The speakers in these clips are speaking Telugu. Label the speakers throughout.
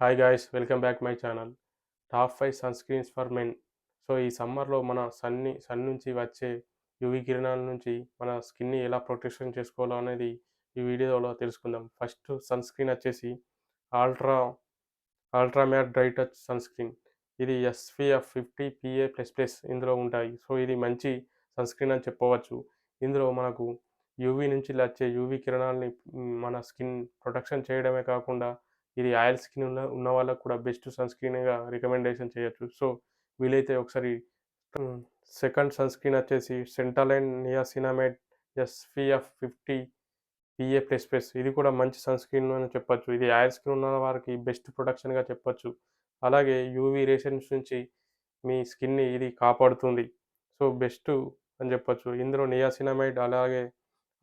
Speaker 1: Hi guys, welcome back my channel. Top 5 sunscreens for men. So, ఈ సమ్మర్‌లో మన సన్ నుంచి వచ్చే యూవీ కిరణాల నుంచి మన స్కిన్‌ని ఎలా ప్రొటెక్షన్ చేసుకోవాలో అనేది ఈ వీడియోలో తెలుసుకుందాం. ఫస్ట్ సన్ స్క్రీన్ వచ్చేసి ultra ultra matte dry touch sunscreen. ఇది ఎస్‌పీఎఫ్ 50 PA++ ఇందులో ఉంటాయి. సో, ఇది మంచి సన్ స్క్రీన్ అని చెప్పవచ్చు. ఇందులో మనకు యూవీ నుంచి వచ్చే యూవీ కిరణాలని మన స్కిన్ ప్రొటెక్షన్ చేయడమే కాకుండా ఇది ఆయిల్ స్కిన్ ఉన్న వాళ్ళకి కూడా బెస్ట్ సన్ స్క్రీన్‌గా రికమెండేషన్ చేయొచ్చు. సో, వీలైతే ఒకసారి హ్మ్. సెకండ్ సన్ స్క్రీన్ వచ్చేసి సెంటాలైన్ నియాసినామైడ్ ఎస్‌పీఎఫ్ 50 PA++. ఇది కూడా మంచి సన్ స్క్రీన్ అని చెప్పొచ్చు. ఇది ఆయిల్ స్కిన్ ఉన్న వారికి బెస్ట్ ప్రొటెక్షన్‌గా చెప్పొచ్చు. అలాగే యూవీ రేషన్స్ నుంచి మీ స్కిన్‌ని ఇది కాపాడుతుంది. సో, బెస్టు అని చెప్పొచ్చు. ఇందులో నియాసినామైడ్ అలాగే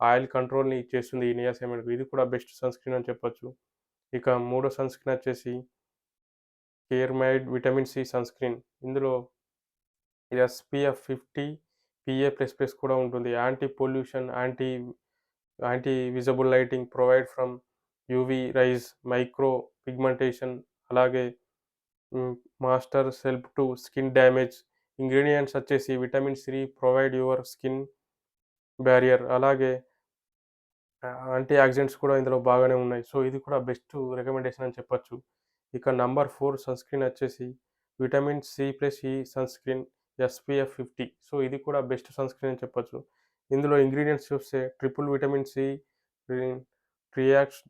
Speaker 1: ఆయిల్ కంట్రోల్‌ని చేస్తుంది ఈ నియాసినామైడ్. ఇది కూడా బెస్ట్ సన్ స్క్రీన్ అని చెప్పొచ్చు. ఇక మూడో సన్ స్క్రీన్ వచ్చేసి కేర్మైడ్ విటమిన్ సి సన్ స్క్రీన్. ఇందులో ఎస్‌పీఎఫ్ 50 PA++ కూడా ఉంటుంది. Anti pollution, anti visible lighting provide from UV rays, micro pigmentation అలాగే hmm, master help to skin damage. Ingredients వచ్చేసి vitamin C provide your skin barrier అలాగే యాంటీ ఆక్సిడెంట్స్ కూడా ఇందులో బాగానే ఉన్నాయి. సో, ఇది కూడా బెస్ట్ రికమెండేషన్ అని చెప్పొచ్చు. ఇక నంబర్ 4 సన్ స్క్రీన్ వచ్చేసి vitamin C E sunscreen SPF 50. So, ఇది కూడా బెస్ట్ సన్ స్క్రీన్ అని చెప్పొచ్చు. ఇందులో ఇంగ్రీడియెంట్స్ చూస్తే ట్రిపుల్ విటమిన్ సి, రి ట్రియాక్స్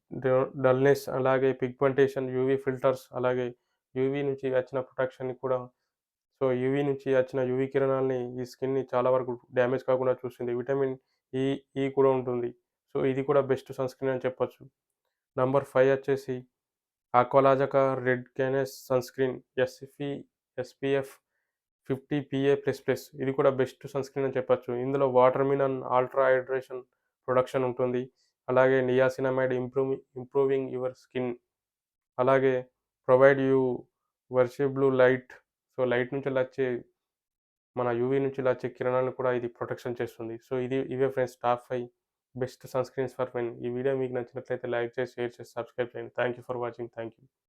Speaker 1: డల్‌నెస్ అలాగే పిగ్మెంటేషన్, యూవీ ఫిల్టర్స్ అలాగే యూవీ నుంచి వచ్చిన ప్రొటెక్షన్‌ని కూడా. సో, యూవీ నుంచి వచ్చిన యూవీ కిరణాల్ని ఈ స్కిన్‌ని చాలా వరకు డ్యామేజ్ కాకుండా చూస్తుంది. విటమిన్ ఇ ఇ కూడా ఉంటుంది. సో, ఇది కూడా బెస్ట్ సన్ స్క్రీన్ అని చెప్పొచ్చు. నంబర్ 5 వచ్చేసి Aqualogica radiance sunscreen SPF 50 PA++. ఇది కూడా బెస్ట్ సన్ స్క్రీన్ అని చెప్పొచ్చు. ఇందులో watermelon ultra hydration production ఉంటుంది. అలాగే నియాసినమైడ్ ఇంప్రూవింగ్ యువర్ స్కిన్. అలాగే provide you visible light. So, light నుంచెల్లొచ్చే మన యూవీ నుంచెల్లొచ్చే కిరణాలను కూడా ఇది ప్రొటెక్షన్ చేస్తుంది. సో, ఇవే friends top 5 best sun screens for men. ఈ వీడియో మీకు నచ్చినట్లయితే లైక్ చేసి, షేర్ చేసి, సబ్స్క్రైబ్ చేయండి. Thank you for watching. Thank you.